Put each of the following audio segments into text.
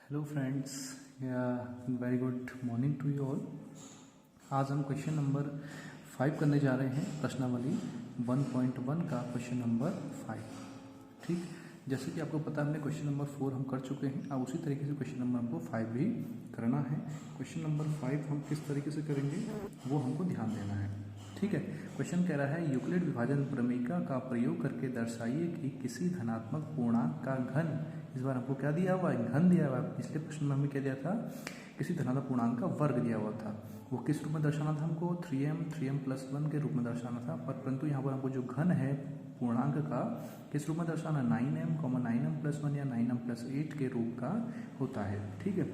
Hello friends, yeah very good morning to you all. आज हम question number 5 करने जा रहे हैं, प्रश्नावली 1.1 का क्वेश्चन नंबर 5। ठीक, जैसे कि आपको पता है हमने क्वेश्चन नंबर 4 हम कर चुके हैं। अब उसी तरीके से क्वेश्चन नंबर हमको 5 भी करना है। क्वेश्चन नंबर 5 हम किस तरीके से करेंगे वो हमको ध्यान देना है। ठीक है, क्वेश्चन कह रहा है यूक्लिड विभाजन प्रमेयिका का प्रयोग करके दर्शाइए कि किसी धनात्मक पूर्णांक का घन, इस बार हमको क्या दिया हुआ है, घन दिया हुआ है। पिछले प्रश्न में हमें क्या दिया था, किसी धनात्मक पूर्णांक का वर्ग दिया हुआ था। वो किस रूप में दर्शाना था हमको, 3m+1 के रूप में दर्शाना था। पर परंतु यहाँ पर हमको जो घन है पूर्णांक का किस रूप में दर्शाना, 9m, 9m+1 या 9m+8 के रूप का होता है। ठीक है,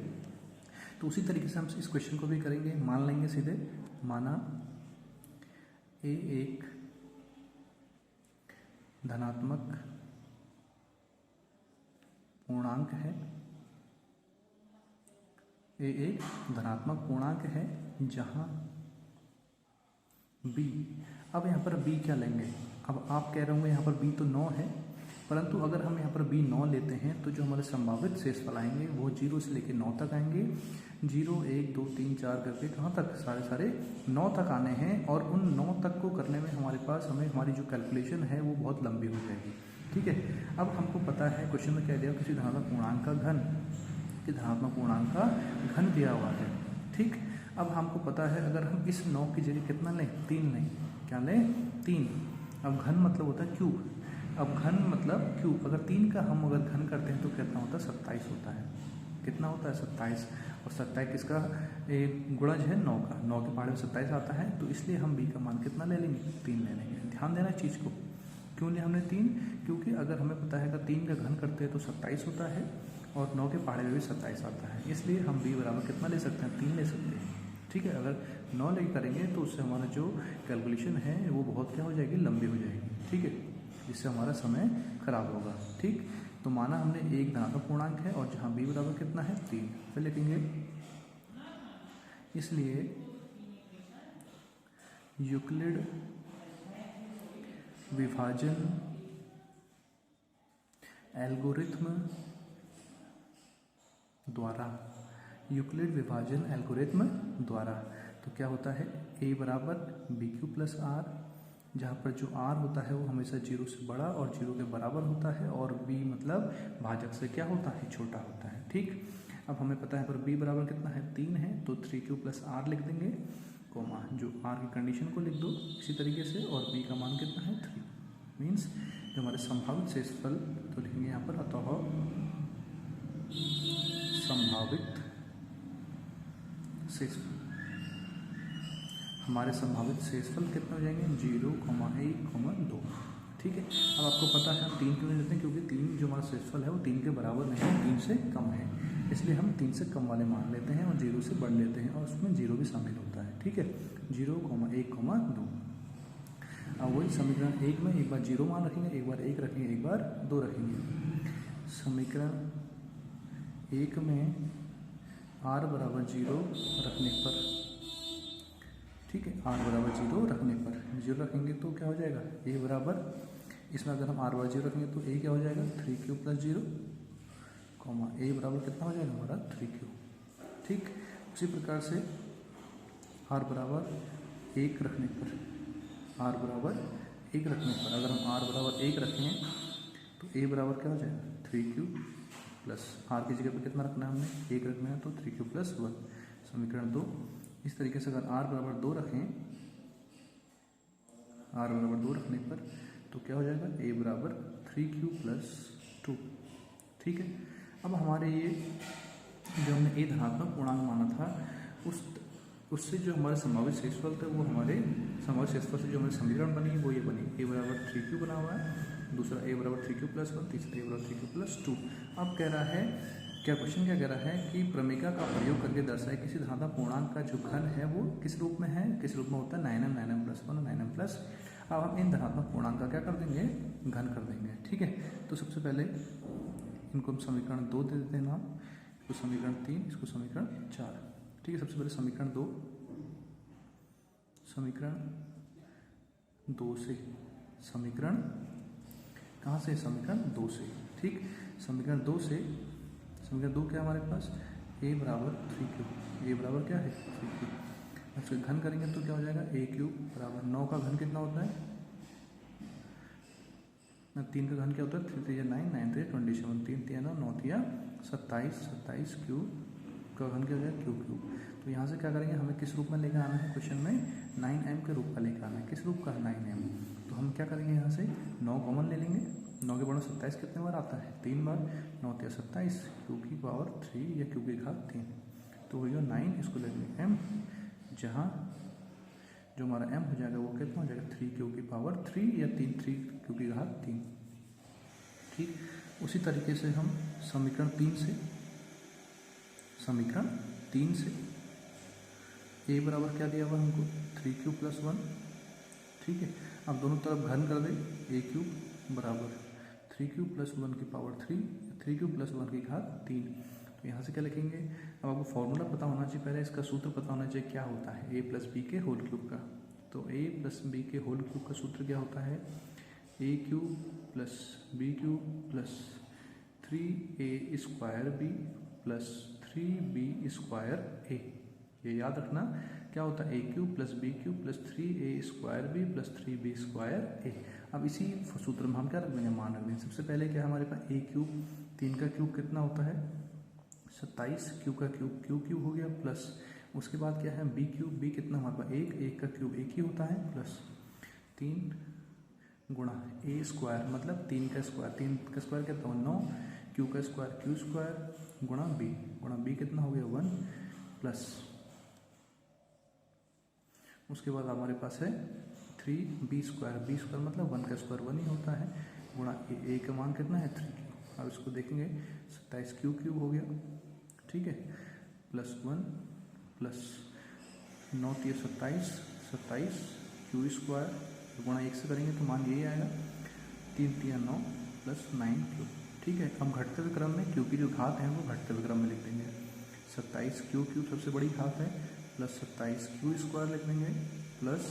तो उसी तरीके से हम इस क्वेश्चन को भी करेंगे। मान लेंगे सीधे, माना ए एक धनात्मक पूर्णांक है, ए एक धनात्मक पूर्णांक है जहां b, अब यहाँ पर b क्या लेंगे। अब आप कह रहे होंगे यहाँ पर b तो 9 है, परंतु अगर हम यहाँ पर b 9 लेते हैं तो जो हमारे संभावित शेषफल आएंगे वो 0 से लेकर 9 तक आएंगे। 0 1 2 3 4 करके कहाँ तक, सारे 9 तक आने हैं। और उन 9 तक को करने में हमारे पास हमारी जो कैलकुलेशन है वो बहुत लंबी हो जाएगी। ठीक है, अब हमको पता है क्वेश्चन में क्या दिया, किसी धनात्मक पूर्णांक का घन, कि धनात्मक पूर्णांक का घन दिया हुआ है। ठीक, अब हमको पता है अगर हम इस 9 की जगह कितना लें, 3 लें, क्या लें, 3। अब घन मतलब होता है क्यूब, अब घन मतलब क्यूब। अगर 3 का हम अगर घन करते हैं तो कितना होता है, 27 होता है। कितना होता है, 27। और 27 किसका एक गुणज है, 9 का। 9 के पहाड़े में 27 आता है, तो इसलिए हम b का मान कितना ले लेंगे, 3 ले लेंगे। ध्यान देना चीज़ को, क्यों लिया हमने 3, क्योंकि अगर हमें पता है अगर 3 का घन करते हैं तो 27 होता है और 9 के पहाड़े में भी 27 आता है। इसलिए हम b बराबर कितना ले सकते हैं, 3 ले सकते हैं। ठीक है, अगर 9 ले करेंगे तो उससे हमारा जो कैलकुलेशन है वो बहुत क्या हो जाएगी, लंबी हो जाएगी। ठीक है, जिससे हमारा समय खराब होगा। ठीक, तो माना हमने एक धनात्मक पूर्णांक है और जहाँ b बराबर कितना है, 3। फिर लिखेंगे इसलिए यूक्लिड विभाजन एल्गोरिथ्म द्वारा, यूक्लिड विभाजन एल्गोरिथ्म द्वारा, तो क्या होता है, a बराबर bq+r, जहाँ पर जो r होता है वो हमेशा 0 से बड़ा और 0 के बराबर होता है, और b मतलब भाजक से क्या होता है, छोटा होता है। ठीक, अब हमें पता है पर b बराबर कितना है, 3 है, तो 3q+r लिख देंगे, कोमा जो r की कंडीशन को लिख दो इसी तरीके से, और b का मान कितना है, 3। मीन्स जो हमारे संभावित शेषफल, तो लिखेंगे यहाँ पर अतः संभावित शेषफल, हमारे संभावित शेषफल कितने हो जाएंगे, 0, 1, 2। ठीक है, अब आपको पता है हम 3 क्यों नहीं लेते हैं, क्योंकि 3 जो हमारा शेषफल है वो 3 के बराबर नहीं है, 3 से कम है। इसलिए हम 3 से कम वाले मान लेते हैं और 0 से बढ़ लेते हैं, और उसमें 0 भी शामिल होता है। ठीक है, 0, 1, 2। अब वही समीकरण 1 में एक बार 0 मान रखेंगे, एक बार 1 रखेंगे, एक बार 2 रखेंगे। समीकरण 1 में r बराबर 0 रखने पर, ठीक है, r बराबर 0 रखने पर 0 रखेंगे तो क्या हो जाएगा, a बराबर, इसमें अगर हम r बराबर 0 रखेंगे तो a क्या हो जाएगा, 3q+0, a बराबर कितना हो जाएगा हमारा, 3q। ठीक, उसी प्रकार से r बराबर 1 रखने पर, r बराबर 1 रखने पर अगर हम r बराबर 1 रखें तो a बराबर क्या हो जाएगा, 3q प्लस r की जगह पर कितना रखना है, हमने 1 रखना है, तो 3q+1। समीकरण 2, इस तरीके से अगर r बराबर 2 रखें, r बराबर 2 रखने पर तो क्या हो जाएगा, a बराबर 3q+2। ठीक है, अब हमारे ये जो हमने a धनात्मक पूर्णांक माना था उससे जो हमारे संभावित शेषफल थे वो हमारे संभावित शेषफल से जो हमारी समीकरण बनी वो ये बनी, a बराबर 3q बना हुआ है, दूसरा a बराबर 3q+1, तीसरा a बराबर 3q+2। अब कह रहा है क्या, क्वेश्चन क्या कह रहा है कि प्रमेयिका का प्रयोग करके दर्शाए किसी धनात्मक पूर्णांक का जो घन है वो किस रूप में है, किस रूप में होता है, 9m, 9m+1, 9m+। अब हम इन धनात्मक पूर्णांक का क्या कर देंगे, घन कर देंगे। ठीक है, तो सबसे पहले इनको हम समीकरण 2 दे देते हैं नाम, इसको समीकरण 3, इसको समीकरण 4। ठीक है, सबसे पहले समीकरण 2, समीकरण 2 से, समीकरण कहाँ से, समीकरण 2 से। ठीक, समीकरण 2 से समीकरण 2 क्या हमारे पास, a बराबर 3 क्यूब, a बराबर क्या है 3 क्यूब। इसका घन करेंगे तो क्या हो जाएगा, a क्यूब बराबर 9 का घन कितना होता है, 3 का घन क्या होता है, 3 3 9 9 3 27, 3 3 9 9 3 27, 27 क्यूब का घन क्या हो जाएगा क्यूब क्यूब। तो यहाँ से क्या करेंगे, हमें किस रूप में लेकर आना है क्वेश्चन में, 9m के रूप का लेकर आना है। किस रूप का, 9m। तो हम क्या करेंगे, यहाँ से 9 कॉमन ले लेंगे। 9 के बड़ा 27 कितने बार आता है, 3 बार। 9 3 27 क्यूब की पावर 3 या क्यूब की घात 3, तो हो गया 9, इसको ले लेंगे m, जहाँ जो हमारा m हो जाएगा वो कितना हो जाएगा 3 क्यूब की पावर 3 या 3 क्यूब की घात 3। ठीक, उसी तरीके से हम समीकरण 3 से a बराबर क्या दिया हुआ हमको 3 क्यूब प्लस 1। ठीक है, अब दोनों तरफ घन कर दे, a क्यूब बराबर 3 क्यूब प्लस 1 की पावर 3, 3 क्यूब प्लस 1 की घात 3। तो यहाँ से क्या लिखेंगे, अब आपको फॉर्मूला पता होना चाहिए, पहले इसका सूत्र पता होना चाहिए क्या होता है a प्लस बी के होल क्यूब का। तो a प्लस बी के होल क्यूब का सूत्र क्या होता है, a cube plus B cube plus 3a square B plus 3b square a। ये याद रखना क्या होता है, a cube plus B cube plus 3a square B plus 3b square a। अब इसी सूत्र में हम क्या रख देंगे, मान रख देंगे। सबसे पहले क्या हमारे पास a क्यूब, 3 का क्यूब कितना होता है 27, क्यूब का क्यूब क्यूब हो गया, प्लस उसके बाद क्या है बी क्यूब, बी कितना हमारे पास 1 का क्यूब 1 ही होता है, प्लस 3 गुणा a स्क्वायर मतलब 3 का स्क्वायर कितना हो 9, क्यू का स्क्वायर क्यू स्क्वायर गुणा बी कितना हो गया 1, प्लस उसके बाद हमारे पास है 3b स्क्वायर मतलब 1 का स्क्वायर 1 ही होता है, गुणा a का मान कितना है 3। अब इसको देखेंगे 27 क्यूब हो गया, ठीक है, प्लस 1 प्लस 9 3 27 क्यू स्क्वायर गुणा 1 से करेंगे तो मान यही आएगा 3 3 9 प्लस 9 क्यूब। ठीक है, हम घटते हुए क्रम में क्यू की जो घात है वो घटते हुए क्रम में लिख देंगे। 27 क्यूब सबसे बड़ी घात है, प्लस 27 क्यू स्क्वायर लिख देंगे, प्लस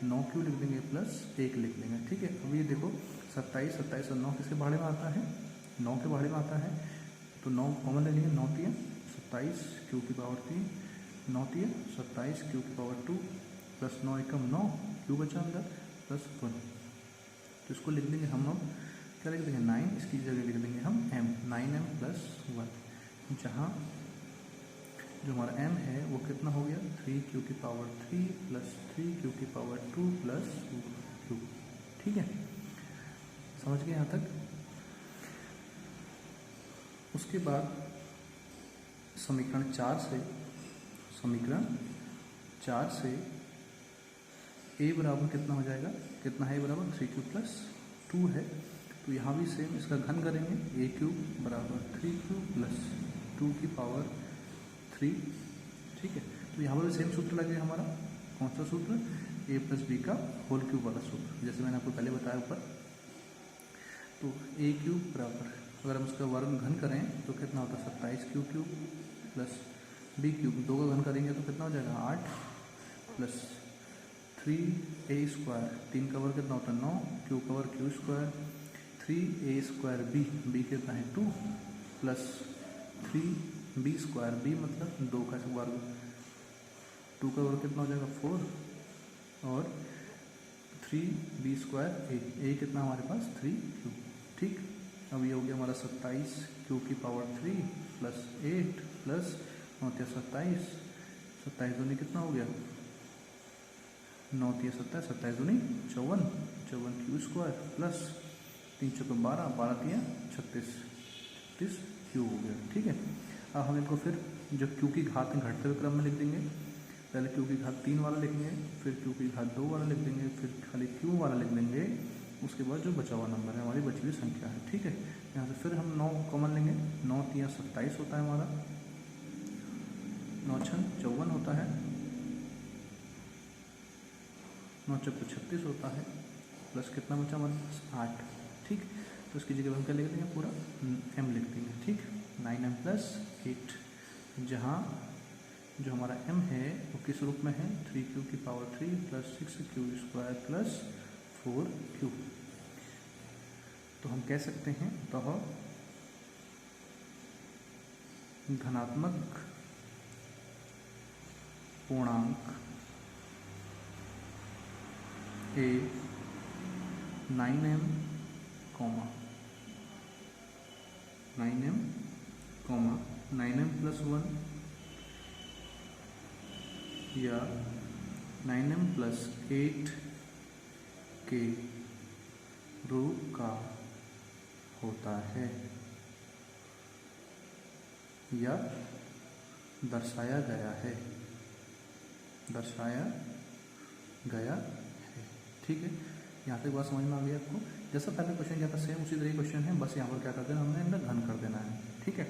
9 क्यू लिख देंगे, प्लस 1 लिख देंगे। ठीक है, अब ये देखो 27 और 9 किसके भाड़े में आता है, 9 के भाड़े में आता है, तो 9 कॉमन ले लेंगे, 9 3 27 क्यू की पावर 3, 9 3 27 क्यू की पावर 2 प्लस 9 एकम 9 क्यू बचा अंदर प्लस 1। तो इसको लिख देंगे हम, अब क्या लिख देंगे 9, इसकी जगह लिख देंगे हम m, 9m प्लस 1, जहाँ जो हमारा m है वो कितना हो गया 3 क्यू की पावर 3 प्लस 3 क्यू की पावर 2 प्लस 2 क्यू। ठीक है, समझ गए यहाँ तक। उसके बाद समीकरण 4 से a बराबर कितना हो जाएगा, कितना है a बराबर 3 क्यूब प्लस 2 है, तो यहाँ भी सेम इसका घन करेंगे, a क्यूब बराबर 3 क्यूब प्लस 2 की पावर 3। ठीक है, तो यहाँ पर भी सेम सूत्र लगेगा हमारा, कौन सा सूत्र, a प्लस बी का होल क्यूब वाला सूत्र, जैसे मैंने आपको पहले बताया ऊपर। तो a क्यूब बराबर अगर हम उसका वर्ग घन करें तो कितना होता है 27 क्यूब प्लस बी क्यूब, 2 का घन करेंगे तो कितना हो जाएगा 8 प्लस 3a स्क्वायर, 3 का वर्ग कितना होता है 9, क्यू का वर्ग Q square, 3a square B कितना है 2 प्लस 3b स्क्वायर, बी मतलब 2 का वर्ग, 2 का वर्ग कितना हो जाएगा 4 और 3b स्क्वायर a कितना हमारे पास 3 क्यूब। ठीक, अब ये हो गया हमारा 27 क्यू की पावर 3 प्लस 8 प्लस 9 3 27 दूनी कितना हो गया 9 3 27 27 दूनी 54 क्यू स्क्वायर प्लस 3 चौके 12 3 36 क्यू हो गया। ठीक है, अब हम इनको फिर जो क्यू की घात घटते हुए क्रम में लिख देंगे, पहले क्यू की घात 3 वाला लिखेंगे, फिर क्यू की घात 2 वाला लिख देंगे, फिर खाली क्यू वाला लिख देंगे, उसके बाद जो बचा हुआ नंबर है हमारी बची हुई संख्या है। ठीक है, यहाँ से फिर हम 9 कॉमन लेंगे, 9 3 27 होता है हमारा, 9 6 54 होता है, 9 चौके 36 होता है, प्लस कितना बचा हमारे पास 8। ठीक, तो इसकी जगह हम क्या लिख देंगे पूरा m लिख देंगे। ठीक, 9m प्लस 8, जहाँ जो हमारा m है वो किस रूप में है 3 क्यू की power 3 plus 6 Q square plus 4 Q. तो हम कह सकते हैं धनात्मक पूर्णांक a 9m, 9m प्लस 1 या 9m प्लस 8 के रूप का होता है या दर्शाया गया है, ठीक है। यहाँ तक बात समझ में आ गई आपको। जैसा पहले क्वेश्चन क्या था सेम उसी तरह क्वेश्चन है, बस यहाँ पर क्या कर देना हमने इनका घन कर देना है, ठीक है।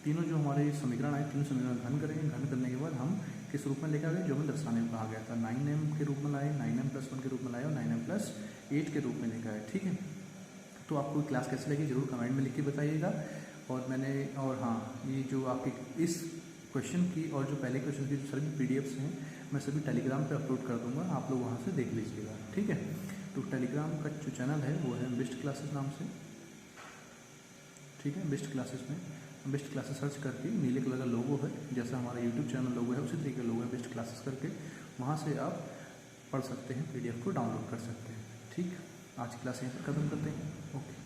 तीनों जो हमारे समीकरण आए तीनों समीकरण घन करेंगे, घन करने के बाद हम किस रूप में लेकर आ गए, जो हमें दर्शाने को कहा गया था 9m के रूप में लाए, 9m प्लस 1 के रूप में लाए और 9m प्लस 8 के रूप में लेकर आए, ठीक है। तो आपको क्लास कैसे लगी जरूर कमेंट में लिख के बताइएगा। और हाँ, ये जो आपके इस क्वेश्चन की और जो पहले क्वेश्चन की सभी PDFs हैं मैं सभी टेलीग्राम पे अपलोड कर दूंगा, आप लोग वहाँ से देख लीजिएगा, ठीक है। तो टेलीग्राम का जो चैनल है वो है बेस्ट क्लासेस नाम से, ठीक है। बेस्ट क्लासेस में बेस्ट क्लासेस सर्च करके नीले कलर का लोगो है, जैसा हमारा यूट्यूब चैनल लोगो है उसी तरीके का लोगो है बेस्ट क्लासेस करके, वहाँ से आप पढ़ सकते हैं, PDF को डाउनलोड कर सकते हैं, ठीक। आज की क्लास यहीं पर खत्म करते हैं, ओके।